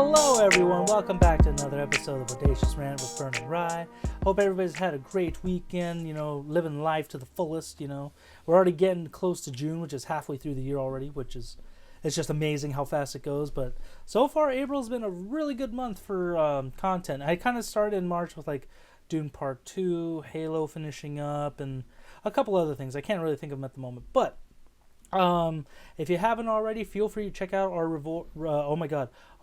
Hello everyone, welcome back to another episode of Bodacious Rant with Vern and Rye. Hope everybody's had a great weekend, living life to the fullest, We're already getting close to June, which is halfway through the year already, it's just amazing how fast it goes. But so far, April's been a really good month for content. I kind of started in March with like Dune Part 2, Halo finishing up, and a couple other things. I can't really think of them at the moment, but if you haven't already, feel free to check out our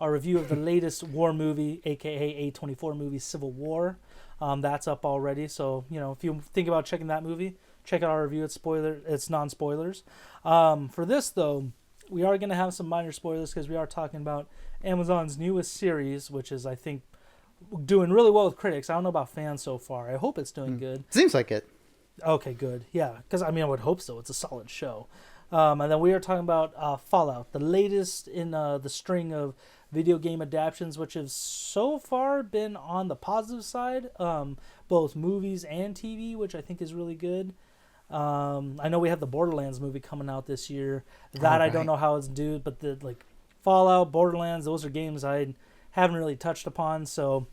our review of the latest war movie, aka A24 movie, Civil War. That's up already, so if you think about checking that movie, check out our review. It's non-spoilers. For this though, we are going to have some minor spoilers because we are talking about Amazon's newest series, which is, I think, doing really well with critics. I don't know about fans so far. I hope it's doing good. Seems like it. Okay, good. Yeah, because I would hope so. It's a solid show. And then we are talking about Fallout, the latest in the string of video game adaptations, which have so far been on the positive side, both movies and TV, which I think is really good. I know we have the Borderlands movie coming out this year. That I don't know how it's due, but Fallout, Borderlands, those are games I haven't really touched upon. So,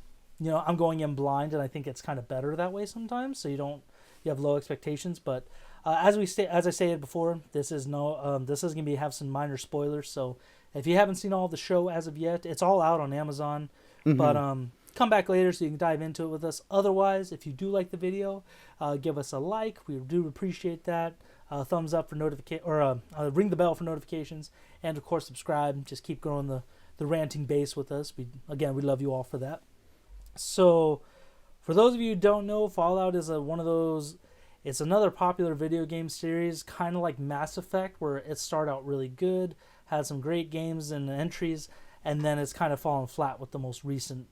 I'm going in blind, and I think it's kind of better that way sometimes. So you have low expectations, but. As I stated before, this is gonna have some minor spoilers. So if you haven't seen all the show as of yet, it's all out on Amazon. Mm-hmm. But come back later so you can dive into it with us. Otherwise, if you do like the video, give us a like. We do appreciate that. Thumbs up for notification, or ring the bell for notifications, and of course subscribe. Just keep growing the ranting base with us. We love you all for that. So for those of you who don't know, Fallout is one of those. It's another popular video game series, kind of like Mass Effect, where it started out really good, had some great games and entries, and then it's kind of fallen flat with the most recent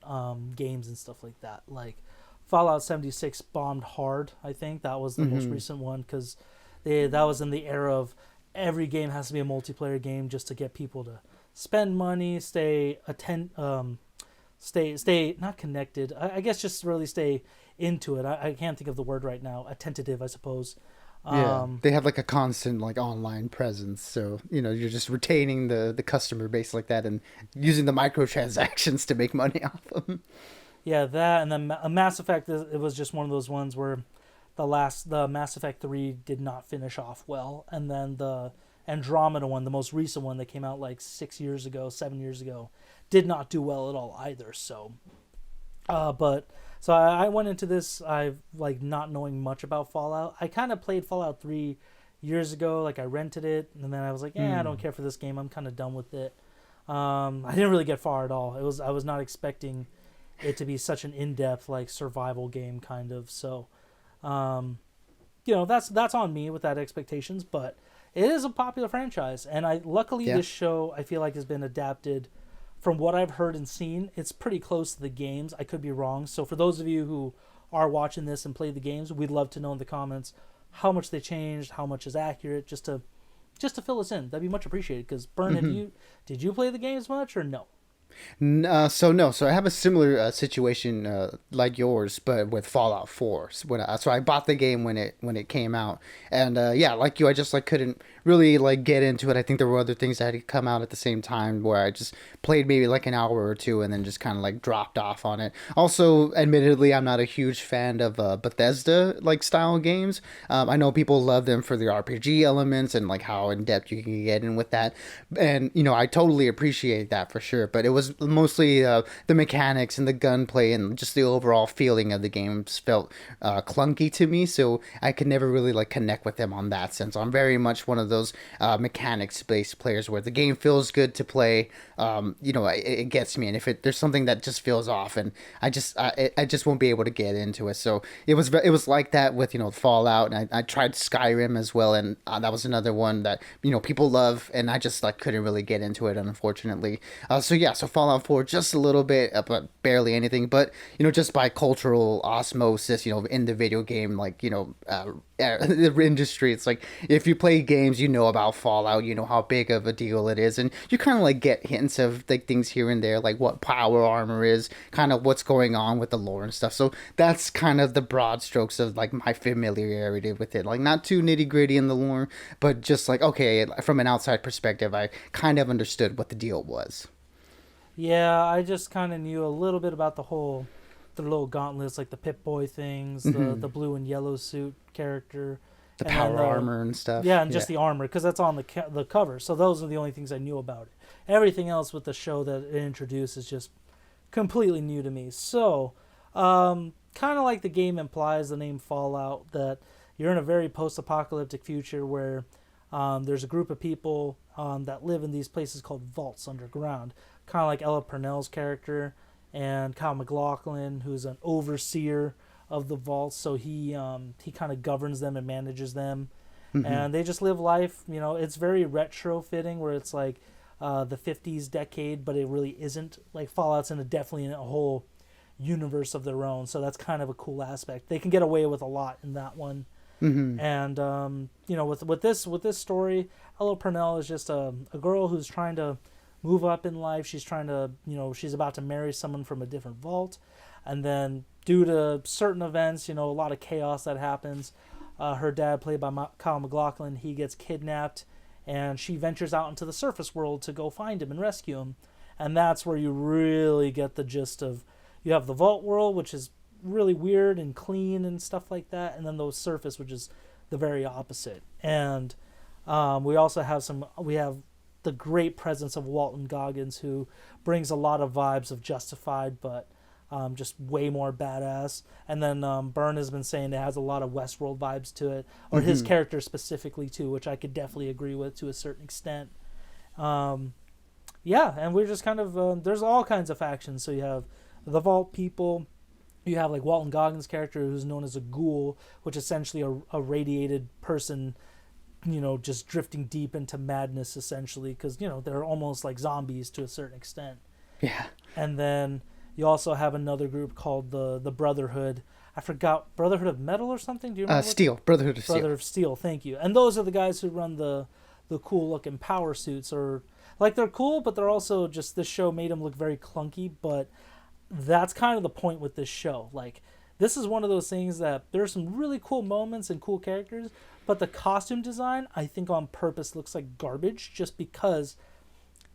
games and stuff like that. Like Fallout 76 bombed hard, I think. That was the most recent one, because that was in the era of every game has to be a multiplayer game just to get people to spend money, stay not connected. I guess just really stay into it. I can't think of the word right now. Attentive, I suppose. They have like a constant online presence, so you're just retaining the customer base like that and using the microtransactions to make money off them. Yeah, that, and then Mass Effect. It was just one of those ones where the Mass Effect 3 did not finish off well, and then the Andromeda one, the most recent one that came out like 7 years ago, did not do well at all either. So, So I went into this not knowing much about Fallout. I kind of played Fallout 3 years ago. I rented it, and then I was like, I don't care for this game. I'm kind of done with it. I didn't really get far at all. I was not expecting it to be such an in-depth survival game kind of. So, that's on me with that expectations. But it is a popular franchise, and luckily this show I feel like has been adapted. From what I've heard and seen, it's pretty close to the games. I could be wrong. So for those of you who are watching this and play the games, we'd love to know in the comments how much they changed, how much is accurate, just to fill us in. That'd be much appreciated. Because Bern, did you play the games much or no? So I have a similar situation like yours, but with Fallout 4. So I bought the game when it came out, and like you, I just couldn't really get into it. I think there were other things that had come out at the same time where I just played maybe an hour or two and then just kind of dropped off on it. Also, admittedly, I'm not a huge fan of Bethesda style games. I know people love them for the RPG elements and how in depth you can get in with that, and I totally appreciate that for sure. But it was mostly the mechanics and the gunplay and just the overall feeling of the games felt clunky to me, so I could never really connect with them on that sense. I'm very much one of those mechanics-based players where the game feels good to play. It gets me, and if there's something that just feels off, and I just won't be able to get into it. So it was like that with Fallout, and I tried Skyrim as well, and that was another one that people love, and I just couldn't really get into it, unfortunately. So Fallout 4 just a little bit, but barely anything. But just by cultural osmosis, in the video game, the industry, it's if you play games, about Fallout, how big of a deal it is, and you kind of get hints of things here and there, what power armor is, kind of what's going on with the lore and stuff. So that's kind of the broad strokes of my familiarity with it. Not too nitty gritty in the lore, but just okay, from an outside perspective, I kind of understood what the deal was. Yeah, I just kind of knew a little bit about the little gauntlets, like the Pip Boy things, Hmm. the blue and yellow suit character, The and then power the armor and stuff. yeah, and Yeah. just the armor because that's on the cover. So those are the only things I knew about it. Everything else with the show that it introduced is just completely new to me. So, kind of like the game implies, the name Fallout, that you're in a very post-apocalyptic future where there's a group of people that live in these places called vaults underground, kind of like Ella Purnell's character and Kyle MacLachlan, who's an overseer of the vaults. So he kind of governs them and manages them, Hmm. and they just live life. You know, it's very retro fitting, where it's like the '50s decade, but it really isn't. Like Fallout's definitely in a whole universe of their own, so that's kind of a cool aspect. They can get away with a lot in that one. Hmm. And you know, with this story, Ella Purnell is just a girl who's trying to move up in life. She's trying to, you know, she's about to marry someone from a different vault, and then due to certain events, you know, a lot of chaos that happens. Her dad, played by Kyle MacLachlan, he gets kidnapped, and she ventures out into the surface world to go find him and rescue him. And that's where you really get the gist of, you have the vault world, which is really weird and clean and stuff like that, and then the surface, which is the very opposite. And we have the great presence of Walton Goggins, who brings a lot of vibes of Justified, but just way more badass. And then Byrne has been saying it has a lot of Westworld vibes to it, or his Hmm. character specifically too, which I could definitely agree with to a certain extent. Um, yeah, and we're just kind of there's all kinds of factions. So you have the Vault people. You have like Walton Goggins' character, who's known as a ghoul, which is essentially a radiated person, you know, just drifting deep into madness, essentially, because you know they're almost like zombies to a certain extent. Yeah. And then you also have another group called the Brotherhood. I forgot, Brotherhood of Metal or something. Do you remember what the Steel. Brotherhood of Steel. Brother of Steel? Thank you. And those are the guys who run the cool looking power suits, or like they're cool, but they're also just, this show made them look very clunky. But that's kind of the point with this show. Like, this is one of those things that there's some really cool moments and cool characters, but the costume design, I think on purpose, looks like garbage just because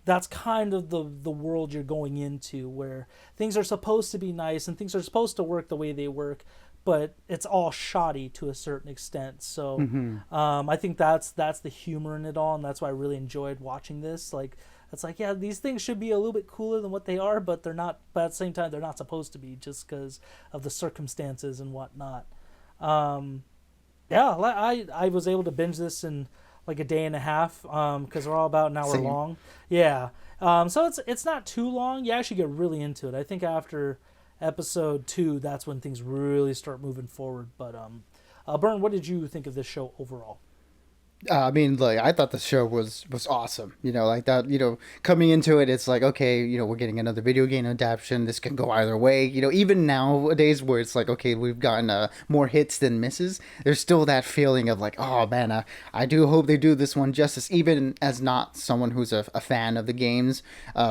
that's kind of the world you're going into, where things are supposed to be nice and things are supposed to work the way they work, but it's all shoddy to a certain extent. So Hmm. I think that's the humor in it all, and that's why I really enjoyed watching this. Like, it's like, yeah, these things should be a little bit cooler than what they are, but they're not. But at the same time, they're not supposed to be, just because of the circumstances and whatnot. Um, yeah, I was able to binge this in like a day and a half, because they're all about an hour Same. long. Yeah, so it's not too long. You actually get really into it. I think after episode 2, that's when things really start moving forward. But Bern, what did you think of this show overall? I mean, like I thought the show was awesome. You know, like that. You know, coming into it, it's like okay, you know, we're getting another video game adaptation. This can go either way. You know, even nowadays, where it's like okay, we've gotten more hits than misses. There's still that feeling of like, oh man, I do hope they do this one justice. Even as not someone who's a fan of the games,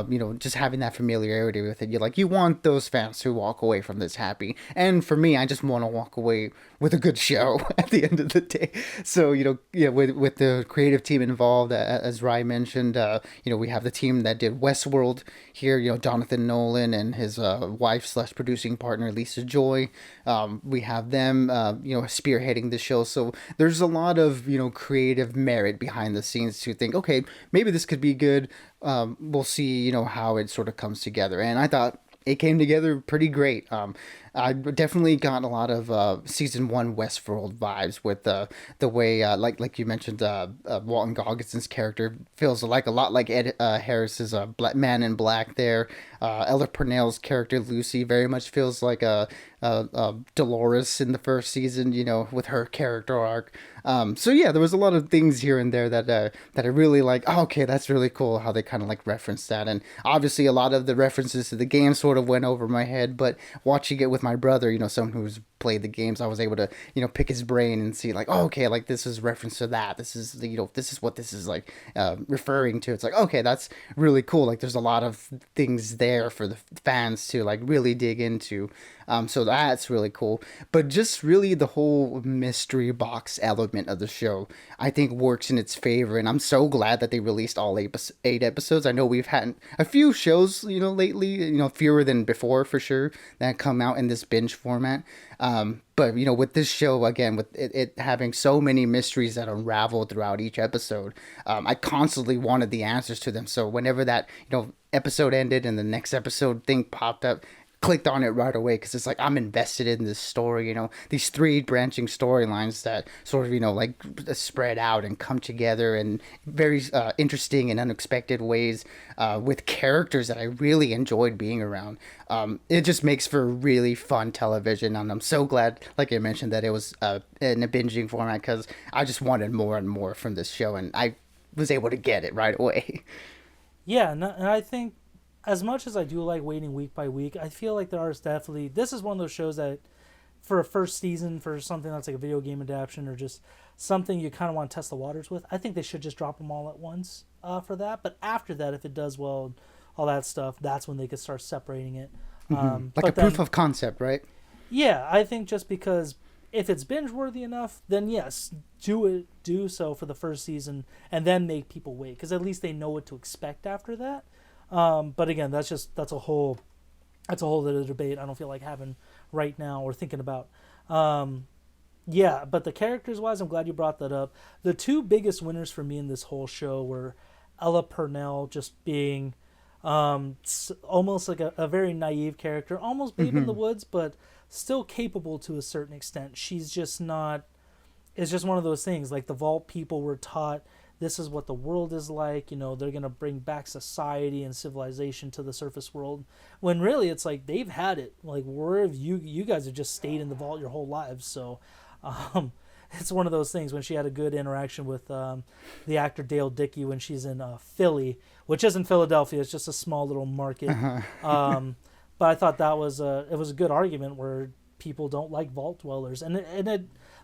you know, just having that familiarity with it, you want those fans to walk away from this happy. And for me, I just want to walk away with a good show at the end of the day. So you know, yeah, with the creative team involved, as Rye mentioned, you know, we have the team that did Westworld here. You know, Jonathan Nolan and his wife slash producing partner Lisa Joy. We have them, you know, spearheading the show. So there's a lot of you know creative merit behind the scenes to think, okay, maybe this could be good. We'll see, you know, how it sort of comes together. And I thought it came together pretty great. I definitely got a lot of season one Westworld vibes with the way, like you mentioned, Walton Gogginson's character feels like a lot like Ed Harris's Black Man in Black. There, Ella Purnell's character Lucy very much feels like a Dolores in the first season. You know, with her character arc. So yeah, there was a lot of things here and there that I really like. Oh, okay, that's really cool how they kind of like referenced that, and obviously a lot of the references to the game sort of went over my head. But watching it with my brother, someone who's played the games, I was able to, pick his brain and see like, oh, okay, like this is reference to that. This is, this is what this is like referring to. It's like, okay, that's really cool. Like there's a lot of things there for the fans to like really dig into. So that's really cool. But just really the whole mystery box element of the show, I think works in its favor. And I'm so glad that they released all eight episodes. I know we've had a few shows, lately, fewer than before for sure, that come out in this binge format. But with this show again, with it having so many mysteries that unravel throughout each episode, I constantly wanted the answers to them. So whenever that episode ended and the next episode thing popped up, clicked on it right away because it's like I'm invested in this story. These three branching storylines that sort of like spread out and come together in very interesting and unexpected ways, with characters that I really enjoyed being around. It just makes for really fun television, and I'm so glad, like I mentioned, that it was in a binging format because I just wanted more and more from this show, and I was able to get it right away. Yeah, and I think as much as I do like waiting week by week, I feel like there is definitely, this is one of those shows that for a first season, for something that's like a video game adaptation or just something you kind of want to test the waters with, I think they should just drop them all at once for that. But after that, if it does well, all that stuff, that's when they could start separating it. Like a proof of concept, right? Yeah, I think just because if it's binge worthy enough, then yes, do so for the first season and then make people wait, because at least they know what to expect after that. But again, that's a whole other debate I don't feel like having right now or thinking about. Yeah, but the characters wise, I'm glad you brought that up. The two biggest winners for me in this whole show were Ella Purnell just being almost like a very naive character, almost Babe in the Woods, but still capable to a certain extent. She's just not. It's just one of those things. Like the Vault people were taught this is what the world is like. They're gonna bring back society and civilization to the surface world. When really it's like they've had it. Like where have you guys have just stayed in the vault your whole lives. So it's one of those things when she had a good interaction with the actor Dale Dickey when she's in Philly, which isn't Philadelphia. It's just a small little market. But I thought that was it was a good argument where people don't like vault dwellers, and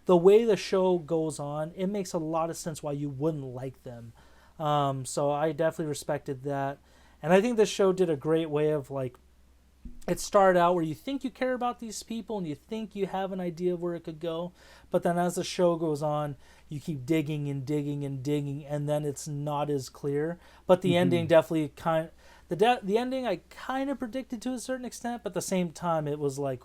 the way the show goes on, it makes a lot of sense why you wouldn't like them. So I definitely respected that, and I think this show did a great way of like, it started out where you think you care about these people and you think you have an idea of where it could go, but then as the show goes on, you keep digging and digging and digging, and then it's not as clear. But the ending definitely the ending I kind of predicted to a certain extent, but at the same time it was like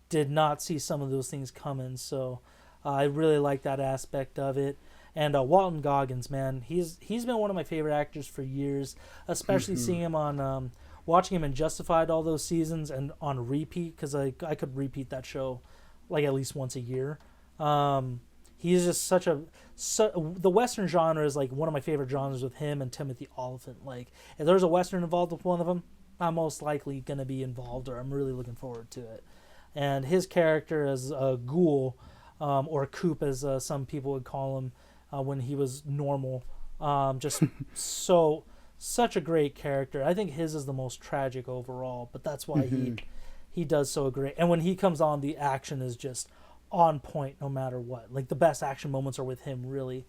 did not see some of those things coming. So I really like that aspect of it. And Walton Goggins, man, he's been one of my favorite actors for years, especially seeing him on watching him in Justified all those seasons and on repeat, because I could repeat that show like at least once a year. He's just the Western genre is like one of my favorite genres with him and Timothy Olyphant. Like if there's a Western involved with one of them, I'm most likely going to be involved, or I'm really looking forward to it. And his character as a ghoul, or Coop as some people would call him when he was normal, just such a great character. I think his is the most tragic overall, but that's why he does so great. And when he comes on, the action is just on point no matter what. Like the best action moments are with him, really.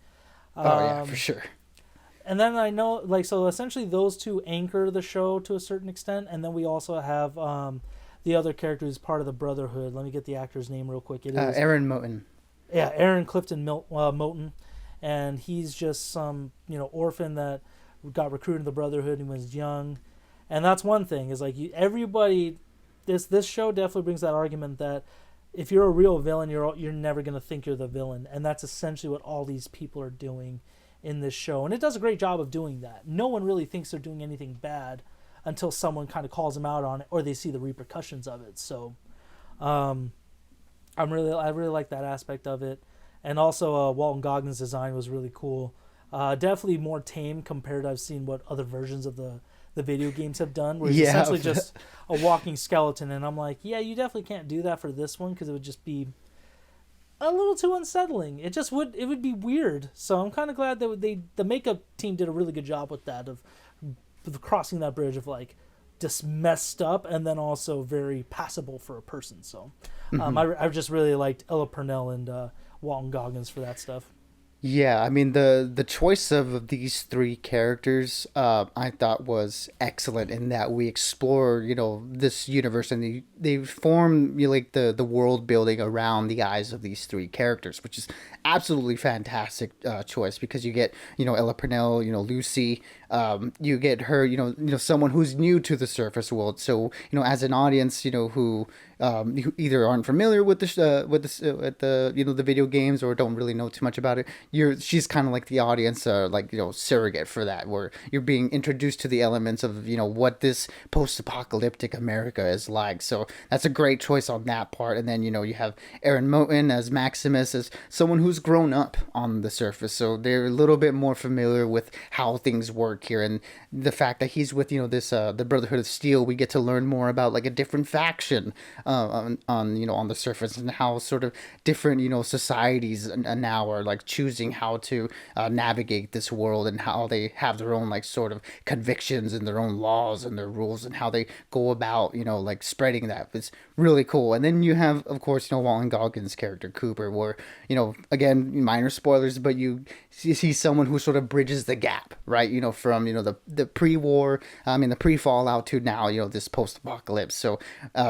Oh yeah, for sure. And then I know, like, so essentially those two anchor the show to a certain extent, and then we also have the other character who's part of the Brotherhood. Let me get the actor's name real quick. It is Aaron Moten. Yeah, Aaron Clifton Moten, and he's just some orphan that got recruited to the Brotherhood and was young, and that's one thing is like everybody. This show definitely brings that argument that if you're a real villain, you're never gonna think you're the villain, and that's essentially what all these people are doing in this show, and it does a great job of doing that. No one really thinks they're doing anything bad until someone kind of calls them out on it or they see the repercussions of it. So, I really like that aspect of it, and also Walton Goggins' design was really cool. Definitely more tame compared to I've seen what other versions of the video games have done, where he's essentially just a walking skeleton, and I'm like, yeah, you definitely can't do that for this one because it would just be a little too unsettling. It would be weird. So I'm kind of glad that the makeup team did a really good job with that of crossing that bridge of like, just messed up and then also very passable for a person. So Hmm. I just really liked Ella Purnell and Walton Goggins for that stuff. Yeah, I mean the choice of these three characters, I thought was excellent in that we explore, this universe, and they form, like the world building around the eyes of these three characters, which is absolutely fantastic choice because you get, Ella Purnell, Lucy, you get her, someone who's new to the surface world, so as an audience, who either aren't familiar with the video games or don't really know too much about it, she's kind of like the audience, like surrogate for that, where you're being introduced to the elements of what this post-apocalyptic America is like. So that's a great choice on that part. And then you have Aaron Moten as Maximus, as someone who's grown up on the surface, so they're a little bit more familiar with how things work here. And the fact that he's with this the Brotherhood of Steel, we get to learn more about like a different faction on the surface, and how sort of different societies now are like choosing how to navigate this world, and how they have their own like sort of convictions and their own laws and their rules, and how they go about like spreading that. It's really cool. And then you have, of course, Walton Goggins' character Cooper, where again, minor spoilers, but you see someone who sort of bridges the gap, right? From the pre-war, the pre-Fallout to now this post-apocalypse. So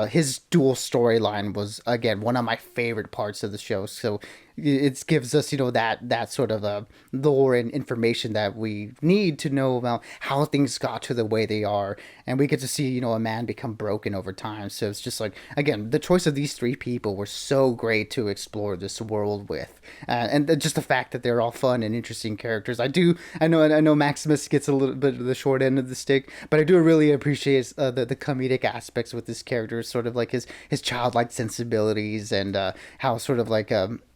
his dual storyline was again one of my favorite parts of the show. So it gives us that sort of lore and information that we need to know about how things got to the way they are, and we get to see a man become broken over time. So it's just like, again, the choice of these three people were so great to explore this world with, and just the fact that they're all fun and interesting characters. I know Maximus gets a little bit of the short end of the stick, but I do really appreciate the comedic aspects with this character, sort of like his childlike sensibilities, and how sort of like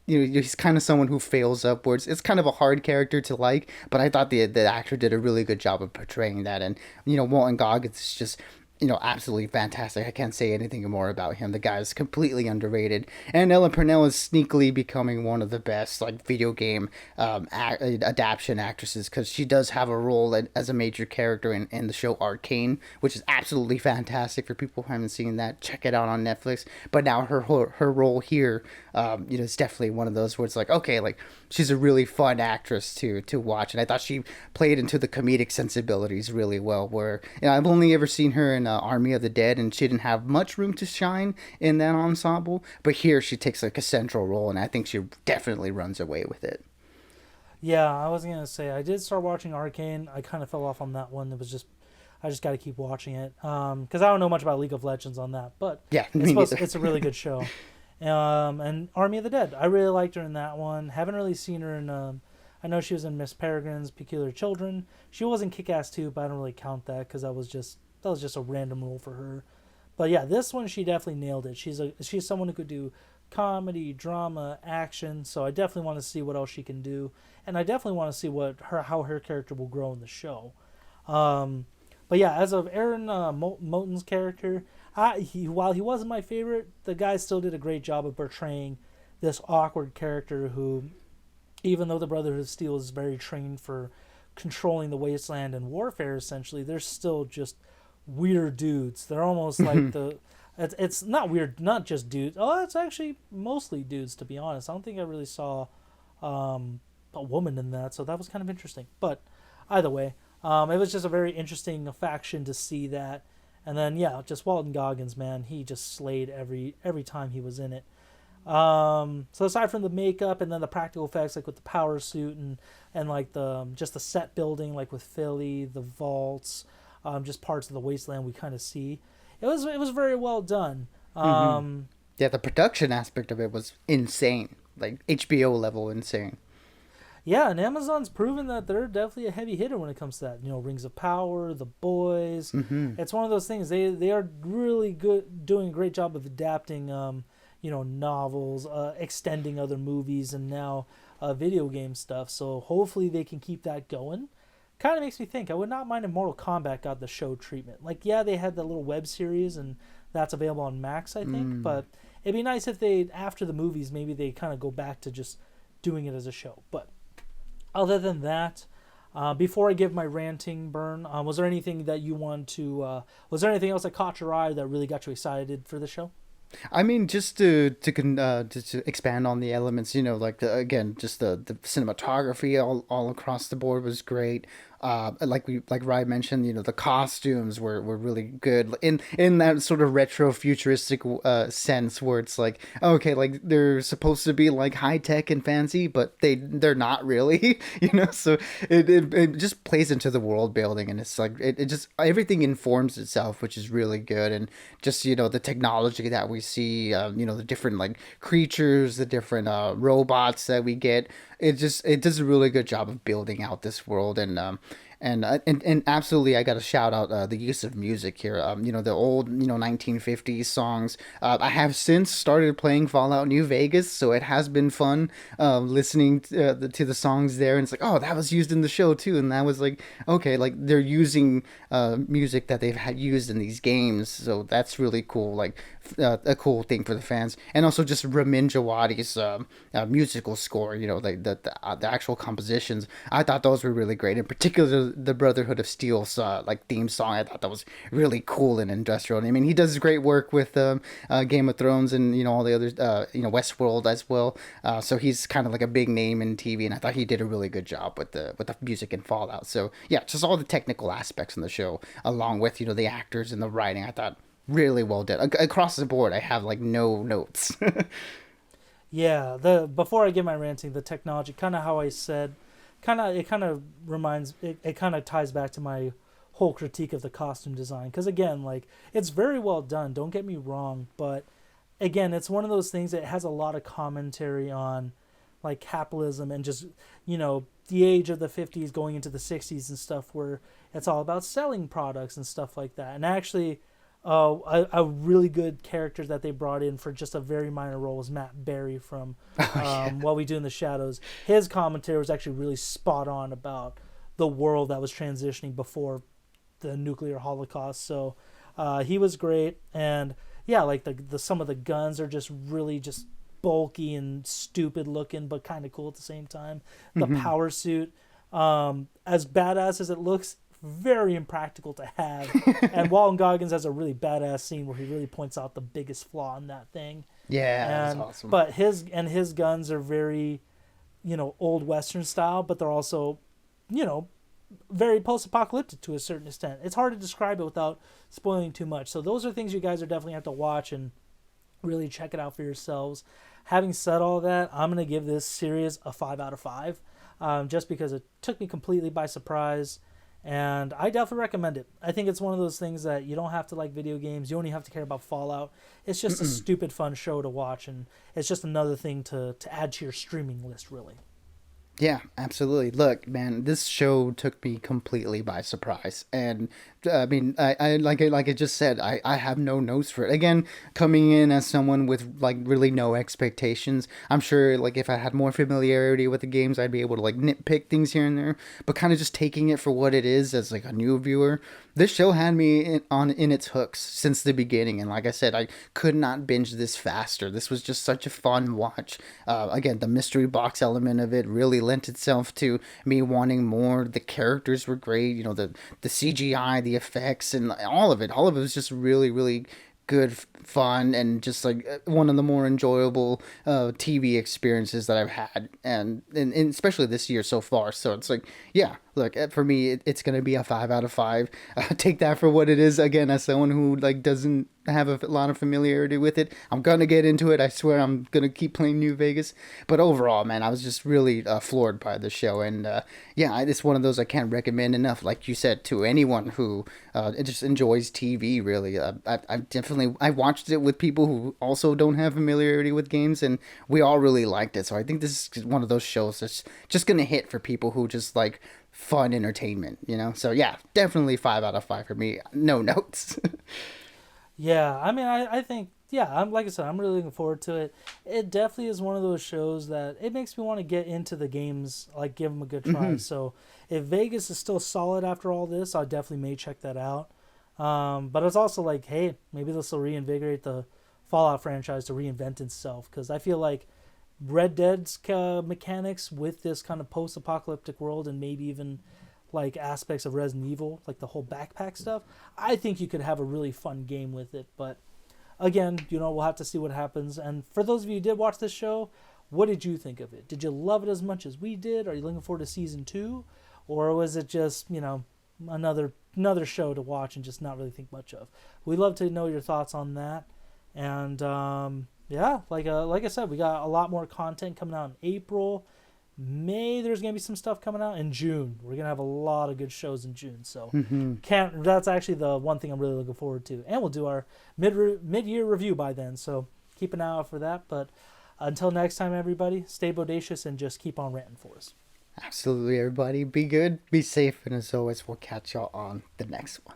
he's kind of someone who fails upwards. It's kind of a hard character to like, but I thought the actor did a really good job of portraying that. And Walton Goggins is just absolutely fantastic. I can't say anything more about him. The guy's completely underrated. And Ella Purnell is sneakily becoming one of the best like video game adaptation actresses, because she does have a role as a major character in the show Arcane, which is absolutely fantastic. For people who haven't seen that, check it out on Netflix. But now her role here, is definitely one of those where it's like, okay, like she's a really fun actress to watch. And I thought she played into the comedic sensibilities really well. Where I've only ever seen her in Army of the Dead, and she didn't have much room to shine in that ensemble. But here she takes like a central role, and I think she definitely runs away with it. Yeah, I was gonna say I did start watching Arcane. I kind of fell off on that one. It was just I just got to keep watching it because I don't know much about League of Legends on that, but Yeah, me neither. it's a really good show. And Army of the Dead, I really liked her in that one. Haven't really seen her in. I know she was in Miss Peregrine's Peculiar Children. She was in Kick-Ass 2, but I don't really count that because that was just a random role for her. But yeah, this one she definitely nailed it. She's someone who could do comedy, drama, action. So I definitely want to see what else she can do, and I definitely want to see how her character will grow in the show. Um, but yeah, as of Aaron Moten's character, while he wasn't my favorite, the guy still did a great job of portraying this awkward character who, even though the Brotherhood of Steel is very trained for controlling the wasteland and warfare, essentially, they're still just weird dudes. They're almost like the. It's not weird, not just dudes. Oh, it's actually mostly dudes, to be honest. I don't think I really saw a woman in that, so that was kind of interesting. But either way, it was just a very interesting faction to see that. And then yeah, just Walton Goggins, man, he just slayed every time he was in it. So aside from the makeup and then the practical effects, like with the power suit and like the just the set building, like with Philly, the vaults, just parts of the wasteland we kind of see, it was very well done. Hmm. Yeah, the production aspect of it was insane, like HBO level insane. Yeah, and Amazon's proven that they're definitely a heavy hitter when it comes to that. Rings of Power, The Boys. Hmm. It's one of those things. They are really good, doing a great job of adapting, novels, extending other movies, and now video game stuff. So hopefully they can keep that going. Kind of makes me think. I would not mind if Mortal Kombat got the show treatment. Like, yeah, they had the little web series, and that's available on Max, I think. But it'd be nice if they, after the movies, maybe they kind of go back to just doing it as a show. But other than that, Before I give my ranting burn, was there anything that you want to? Was there anything else that caught your eye that really got you excited for the show? I mean, just to expand on the elements, like again, just the cinematography all across the board was great. Like Ryan mentioned, the costumes were really good in that sort of retro futuristic sense where it's like, okay, like they're supposed to be like high tech and fancy, but they're not really, So it just plays into the world building, and it's like it just everything informs itself, which is really good. And just the technology that we see, the different like creatures, the different robots that we get, it does a really good job of building out this world. And absolutely, I got to shout out the use of music here. The old 1950s songs. I have since started playing Fallout New Vegas, so it has been fun listening to the songs there. And it's like, oh, that was used in the show too, and that was like, okay, like they're using music that they've had used in these games, so that's really cool. Like a cool thing for the fans, and also just Ramin Djawadi's musical score. Like the actual compositions. I thought those were really great. In particular, the Brotherhood of Steel like theme song. I thought that was really cool and industrial. I mean, he does great work with Game of Thrones and all the other Westworld as well. So he's kind of like a big name in TV, and I thought he did a really good job with the music in Fallout. So yeah, just all the technical aspects in the show, along with the actors and the writing. I thought really well done across the board. I have like no notes. Yeah, the before I give my ranting, the technology, kind of how I said, kind of reminds it kind of ties back to my whole critique of the costume design, because again, like, it's very well done, don't get me wrong, but again, it's one of those things that has a lot of commentary on like capitalism and just the age of the 50s going into the 60s and stuff, where it's all about selling products and stuff like that. And actually, a really good character that they brought in for just a very minor role was Matt Berry from What We Do in the Shadows. His commentary was actually really spot on about the world that was transitioning before the nuclear holocaust. So he was great. And yeah, like the some of the guns are just really just bulky and stupid looking, but kind of cool at the same time. The power suit, as badass as it looks, very impractical to have. And Walton Goggins has a really badass scene where he really points out the biggest flaw in that thing. Yeah, And that's awesome. but his guns are very, old Western style, but they're also, you know, very post-apocalyptic to a certain extent. It's hard to describe it without spoiling too much. So those are things you guys are definitely have to watch and really check it out for yourselves. Having said all that, I'm gonna give this series a 5 out of 5, just because it took me completely by surprise, and I definitely recommend it. I think it's one of those things that you don't have to like video games. You only have to care about Fallout. It's just a stupid fun show to watch, and it's just another thing to add to your streaming list, really. Yeah, absolutely. Look, man, this show took me completely by surprise, and I mean, like I just said, I have no notes for it. Again, coming in as someone with like really no expectations, I'm sure like if I had more familiarity with the games, I'd be able to like nitpick things here and there. But kind of just taking it for what it is as like a new viewer, this show had me in its hooks since the beginning. And like I said, I could not binge this faster. This was just such a fun watch. Again, the mystery box element of it really lent itself to me wanting more. The characters were great. You know, the CGI, the effects, and all of it was just really, really good fun, and just like one of the more enjoyable TV experiences that I've had, and especially this year so far. So it's like, yeah, look, for me, it's gonna be a 5 out of 5. Take that for what it is. Again, as someone who like doesn't have a lot of familiarity with it, I'm gonna get into it. I swear, I'm gonna keep playing New Vegas. But overall, man, I was just really floored by the show, and yeah, it's one of those I can't recommend enough. Like you said, to anyone who just enjoys TV. Really, I watched it with people who also don't have familiarity with games, and we all really liked it. So I think this is one of those shows that's just gonna hit for people who just like fun entertainment, you know? So yeah, definitely 5 out of 5 for me. No notes. Yeah, I mean, I think, yeah, I'm like I said, I'm really looking forward to it. It definitely is one of those shows that it makes me want to get into the games, like give them a good try. So if Vegas is still solid after all this, I definitely may check that out. But it's also like, hey, maybe this will reinvigorate the Fallout franchise to reinvent itself, because I feel like Red Dead's mechanics with this kind of post-apocalyptic world, and maybe even like aspects of Resident Evil, like the whole backpack stuff, I think you could have a really fun game with it. But again, we'll have to see what happens. And for those of you who did watch this show, what did you think of it? Did you love it as much as we did? Are you looking forward to season 2, or was it just another show to watch and just not really think much of? We'd love to know your thoughts on that. And yeah, like I said, we got a lot more content coming out in April. May there's gonna be some stuff coming out in June. We're gonna have a lot of good shows in June, so that's actually the one thing I'm really looking forward to. And we'll do our mid-year review by then, so keep an eye out for that. But until next time, everybody, stay bodacious and just keep on ranting for us. Absolutely, everybody. Be good, be safe, and as always, we'll catch y'all on the next one.